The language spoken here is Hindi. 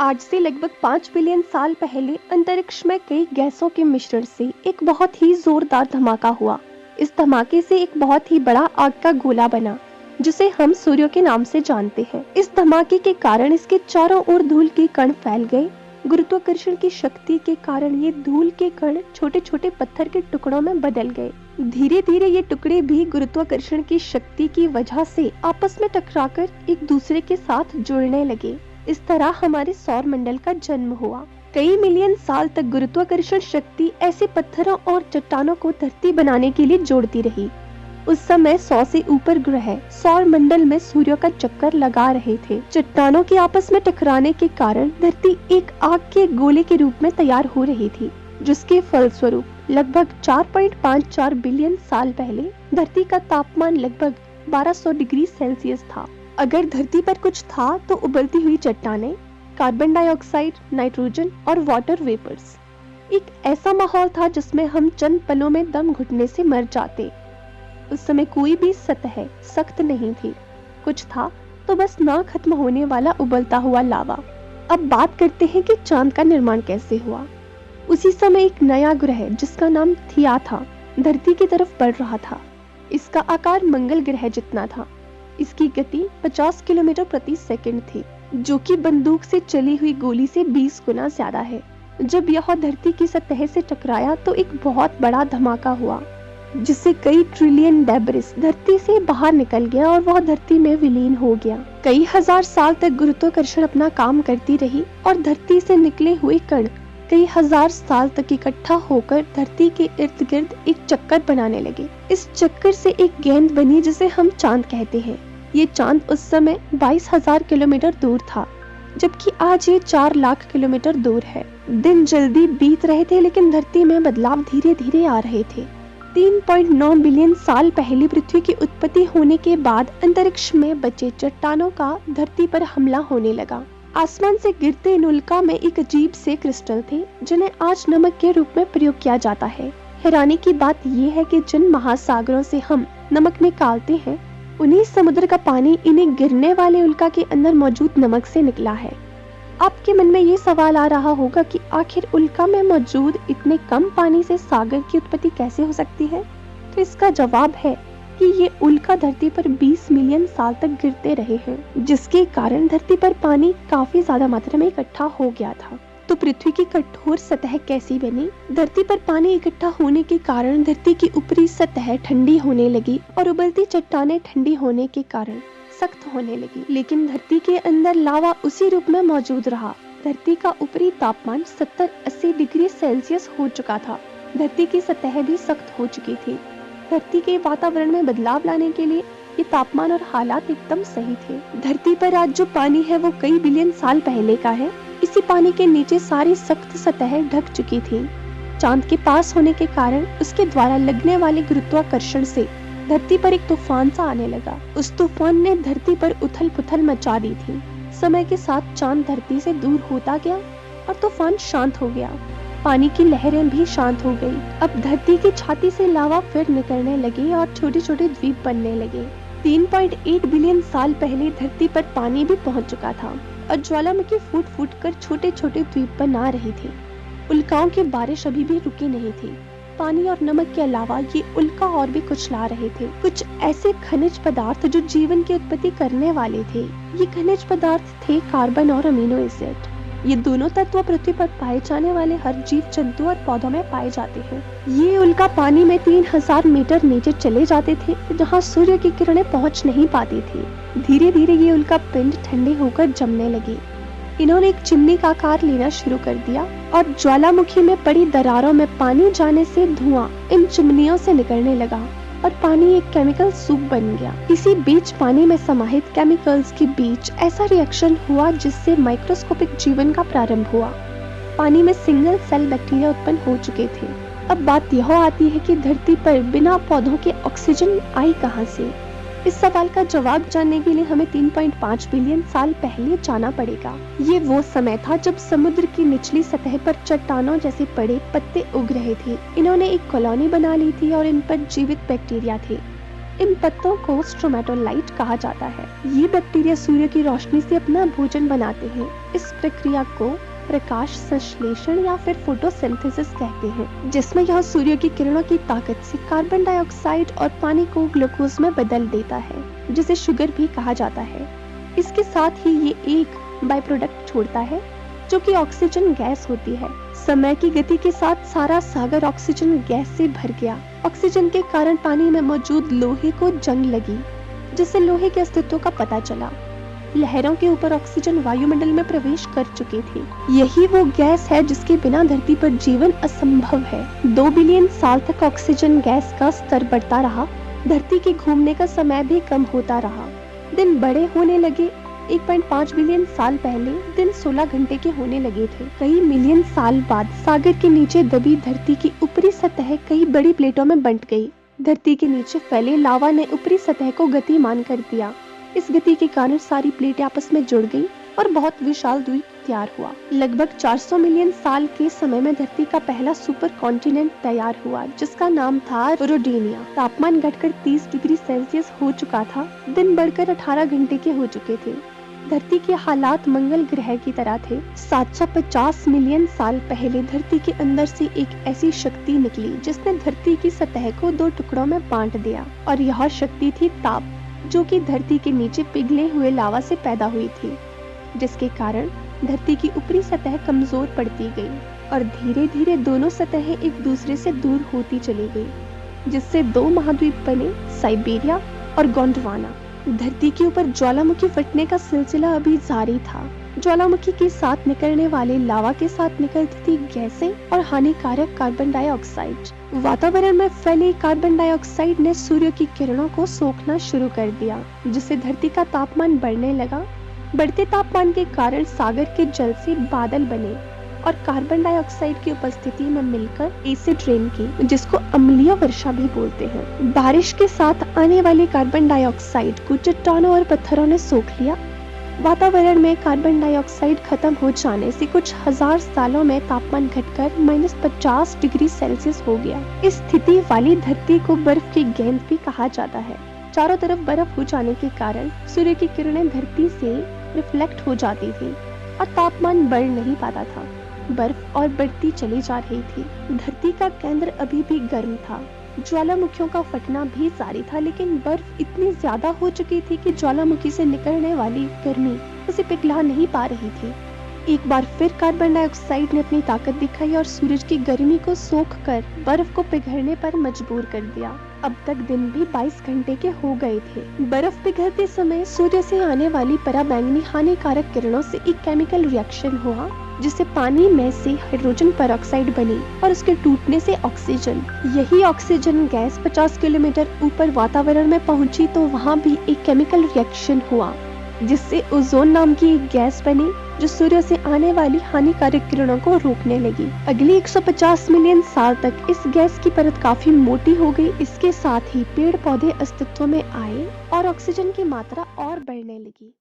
आज से लगभग 5 बिलियन साल पहले अंतरिक्ष में कई गैसों के मिश्रण से एक बहुत ही जोरदार धमाका हुआ। इस धमाके से एक बहुत ही बड़ा आग का गोला बना, जिसे हम सूर्य के नाम से जानते हैं। इस धमाके के कारण इसके चारों ओर धूल के कण फैल गए। गुरुत्वाकर्षण की शक्ति के कारण ये धूल के कण छोटे छोटे पत्थर के टुकड़ों में बदल गए। धीरे धीरे ये टुकड़े भी गुरुत्वाकर्षण की शक्ति की वजह से आपस में टकराकर एक दूसरे के साथ जुड़ने लगे। इस तरह हमारे सौर मंडल का जन्म हुआ। कई मिलियन साल तक गुरुत्वाकर्षण शक्ति ऐसे पत्थरों और चट्टानों को धरती बनाने के लिए जोड़ती रही। उस समय 100 से ऊपर ग्रह सौर मंडल में सूर्य का चक्कर लगा रहे थे। चट्टानों के आपस में टकराने के कारण धरती एक आग के गोले के रूप में तैयार हो रही थी, जिसके फलस्वरूप लगभग 4.54 बिलियन साल पहले धरती का तापमान लगभग 1200 डिग्री सेल्सियस था। अगर धरती पर कुछ था तो उबलती हुई चट्टानें, कार्बन डाइऑक्साइड, नाइट्रोजन और वाटर वेपर्स। एक ऐसा माहौल था जिसमें हम चंद पलों में दम घुटने से मर जाते। उस समय कोई भी सतह सख्त नहीं थी, कुछ था तो बस ना खत्म होने वाला उबलता हुआ लावा। अब बात करते हैं कि चांद का निर्माण कैसे हुआ। उसी समय एक नया ग्रह जिसका नाम थिया था, धरती की तरफ बढ़ रहा था। इसका आकार मंगल ग्रह जितना था। इसकी गति 50 किलोमीटर प्रति सेकंड थी, जो कि बंदूक से चली हुई गोली से 20 गुना ज्यादा है। जब यह धरती की सतह से टकराया तो एक बहुत बड़ा धमाका हुआ, जिससे कई ट्रिलियन डेब्रिस धरती से बाहर निकल गया और वह धरती में विलीन हो गया। कई हजार साल तक गुरुत्वाकर्षण अपना काम करती रही और धरती से निकले हुए कण कई हजार साल तक इकट्ठा होकर धरती के इर्द गिर्द एक चक्कर बनाने लगे। इस चक्कर से एक गेंद बनी जिसे हम चांद कहते हैं। ये चांद उस समय 22,000 किलोमीटर दूर था, जबकि आज ये 4 लाख किलोमीटर दूर है। दिन जल्दी बीत रहे थे, लेकिन धरती में बदलाव धीरे धीरे आ रहे थे। 3.9 बिलियन साल पहले पृथ्वी की उत्पत्ति होने के बाद अंतरिक्ष में बचे चट्टानों का धरती पर हमला होने लगा। आसमान से गिरते इन उल्का में एक अजीब से क्रिस्टल थे, जिन्हें आज नमक के रूप में प्रयोग किया जाता है। हैरानी की बात यह है कि जिन महासागरों से हम नमक निकालते हैं, उन्हीं समुद्र का पानी इन्हें गिरने वाले उल्का के अंदर मौजूद नमक से निकला है। आपके मन में ये सवाल आ रहा होगा कि आखिर उल्का में मौजूद इतने कम पानी से सागर की उत्पत्ति कैसे हो सकती है? तो इसका जवाब है कि ये उल्का धरती पर 20 मिलियन साल तक गिरते रहे हैं, जिसके कारण धरती पर पानी काफी ज्यादा मात्रा में इकट्ठा हो गया था। तो पृथ्वी की कठोर सतह कैसी बनी? धरती पर पानी इकट्ठा होने के कारण धरती की ऊपरी सतह ठंडी होने लगी और उबलती चट्टानें ठंडी होने के कारण सख्त होने लगी। लेकिन धरती के अंदर लावा उसी रूप में मौजूद रहा। धरती का ऊपरी तापमान 70-80 डिग्री सेल्सियस हो चुका था। धरती की सतह भी सख्त हो चुकी थी। धरती के वातावरण में बदलाव लाने के लिए ये तापमान और हालात एकदम सही थे। धरती पर आज जो पानी है वो कई बिलियन साल पहले का है। इसी पानी के नीचे सारी सख्त सतह ढक चुकी थी। चांद के पास होने के कारण उसके द्वारा लगने वाले गुरुत्वाकर्षण से धरती पर एक तूफान सा आने लगा। उस तूफान ने धरती पर उथल पुथल मचा दी थी। समय के साथ चांद धरती से दूर होता गया और तूफान शांत हो गया। पानी की लहरें भी शांत हो गई। अब धरती की छाती से लावा फिर निकलने लगी और छोटे छोटे द्वीप बनने लगे। 3.8 बिलियन साल पहले धरती पर पानी भी पहुंच चुका था और ज्वालामुखी फूट फूट कर छोटे छोटे द्वीप बना रही थी। उल्काओं की बारिश अभी भी रुकी नहीं थी। पानी और नमक के अलावा ये उल्का और भी कुछ ला रहे थे, कुछ ऐसे खनिज पदार्थ जो जीवन की उत्पत्ति करने वाले थे। ये खनिज पदार्थ थे कार्बन और अमीनो एसिड। ये दोनों तत्व पृथ्वी पर पाए जाने वाले हर जीव जंतु और पौधों में पाए जाते हैं। ये उल्का पानी में 3000 मीटर नीचे चले जाते थे, जहाँ सूर्य की किरणें पहुँच नहीं पाती थी। धीरे धीरे ये उल्का पिंड ठंडे होकर जमने लगी। इन्होंने एक चिमनी का आकार लेना शुरू कर दिया और ज्वालामुखी में पड़ी दरारों में पानी जाने से धुआं इन चिमनियों से निकलने लगा और पानी एक केमिकल सूप बन गया। इसी बीच पानी में समाहित केमिकल्स के बीच ऐसा रिएक्शन हुआ जिससे माइक्रोस्कोपिक जीवन का प्रारंभ हुआ। पानी में सिंगल सेल बैक्टीरिया उत्पन्न हो चुके थे। अब बात यह आती है कि धरती पर बिना पौधों के ऑक्सीजन आई कहां से? इस सवाल का जवाब जानने के लिए हमें 3.5 बिलियन साल पहले जाना पड़ेगा। ये वो समय था जब समुद्र की निचली सतह पर चट्टानों जैसे बड़े पत्ते उग रहे थे। इन्होंने एक कॉलोनी बना ली थी और इन पर जीवित बैक्टीरिया थे। इन पत्तों को स्ट्रोमेटोलाइट कहा जाता है। ये बैक्टीरिया सूर्य की रोशनी से अपना भोजन बनाते हैं। इस प्रक्रिया को प्रकाश संश्लेषण या फिर फोटोसिंथेसिस कहते हैं, जिसमें यह सूर्य की किरणों की ताकत से कार्बन डाइऑक्साइड और पानी को ग्लूकोज में बदल देता है, जिसे शुगर भी कहा जाता है। इसके साथ ही ये एक बाई प्रोडक्ट छोड़ता है जो कि ऑक्सीजन गैस होती है। समय की गति के साथ सारा सागर ऑक्सीजन गैस से भर गया। ऑक्सीजन के कारण पानी में मौजूद लोहे को जंग लगी, जिससे लोहे के अस्तित्व का पता चला। लहरों के ऊपर ऑक्सीजन वायुमंडल में प्रवेश कर चुके थे। यही वो गैस है जिसके बिना धरती पर जीवन असंभव है। 2 बिलियन साल तक ऑक्सीजन गैस का स्तर बढ़ता रहा। धरती के घूमने का समय भी कम होता रहा। दिन बड़े होने लगे। 1.5 बिलियन साल पहले दिन 16 घंटे के होने लगे थे। कई मिलियन साल बाद सागर के नीचे दबी धरती की ऊपरी सतह कई बड़ी प्लेटों में बंट गई। धरती के नीचे फैले लावा ने ऊपरी सतह को गतिमान कर दिया। इस गति के कारण सारी प्लेटें आपस में जुड़ गई और बहुत विशाल द्वीप तैयार हुआ। लगभग 400 मिलियन साल के समय में धरती का पहला सुपर कॉन्टिनेंट तैयार हुआ, जिसका नाम था रोडेनिया। तापमान घटकर 30 डिग्री सेल्सियस हो चुका था। दिन बढ़कर 18 घंटे के हो चुके थे। धरती के हालात मंगल ग्रह की तरह थे। 750 मिलियन साल पहले धरती के अंदर से एक ऐसी शक्ति निकली जिसने धरती की सतह को 2 टुकड़ों में बांट दिया, और यह शक्ति थी ताप, जो कि धरती के नीचे पिघले हुए लावा से पैदा हुई थी, जिसके कारण धरती की ऊपरी सतह कमजोर पड़ती गई और धीरे धीरे दोनों सतहें एक दूसरे से दूर होती चली गई, जिससे 2 महाद्वीप बने, साइबेरिया और गोंडवाना। धरती के ऊपर ज्वालामुखी फटने का सिलसिला अभी जारी था। ज्वालामुखी के साथ निकलने वाले लावा के साथ निकलती थी गैसें और हानिकारक कार्बन डाइऑक्साइड। वातावरण में फैले कार्बन डाइऑक्साइड ने सूर्य की किरणों को सोखना शुरू कर दिया, जिससे धरती का तापमान बढ़ने लगा। बढ़ते तापमान के कारण सागर के जल से बादल बने और कार्बन डाइऑक्साइड की उपस्थिति में मिलकर एसिड रेन की, जिसको अम्लीय वर्षा भी बोलते हैं। बारिश के साथ आने वाले कार्बन डाइऑक्साइड को चट्टानों और पत्थरों ने सोख लिया। वातावरण में कार्बन डाइऑक्साइड खत्म हो जाने से कुछ हजार सालों में तापमान घटकर -50 डिग्री सेल्सियस हो गया। इस स्थिति वाली धरती को बर्फ की गेंद भी कहा जाता है। चारों तरफ बर्फ हो जाने के कारण सूर्य की किरणें धरती से रिफ्लेक्ट हो जाती थी और तापमान बढ़ नहीं पाता था। बर्फ और बढ़ती चली जा रही थी। धरती का केंद्र अभी भी गर्म था। ज्वालामुखियों का फटना भी जारी था, लेकिन बर्फ इतनी ज्यादा हो चुकी थी कि ज्वालामुखी से निकलने वाली गर्मी उसे पिघला नहीं पा रही थी। एक बार फिर कार्बन डाइऑक्साइड ने अपनी ताकत दिखाई और सूरज की गर्मी को सोखकर बर्फ को पिघलने पर मजबूर कर दिया। अब तक दिन भी 22 घंटे के हो गए थे। बर्फ पिघलते समय सूर्य से आने वाली पराबैंगनी हानिकारक किरणों से एक केमिकल रिएक्शन हुआ, जिससे पानी में से हाइड्रोजन पेरोक्साइड बनी और उसके टूटने से ऑक्सीजन। यही ऑक्सीजन गैस 50 किलोमीटर ऊपर वातावरण में पहुंची तो वहां भी एक केमिकल रिएक्शन हुआ, जिससे ओजोन नाम की एक गैस बनी, जो सूर्य से आने वाली हानिकारक किरणों को रोकने लगी। अगली 150 मिलियन साल तक इस गैस की परत काफी मोटी हो गई। इसके साथ ही पेड़ पौधे अस्तित्व में आए और ऑक्सीजन की मात्रा और बढ़ने लगी।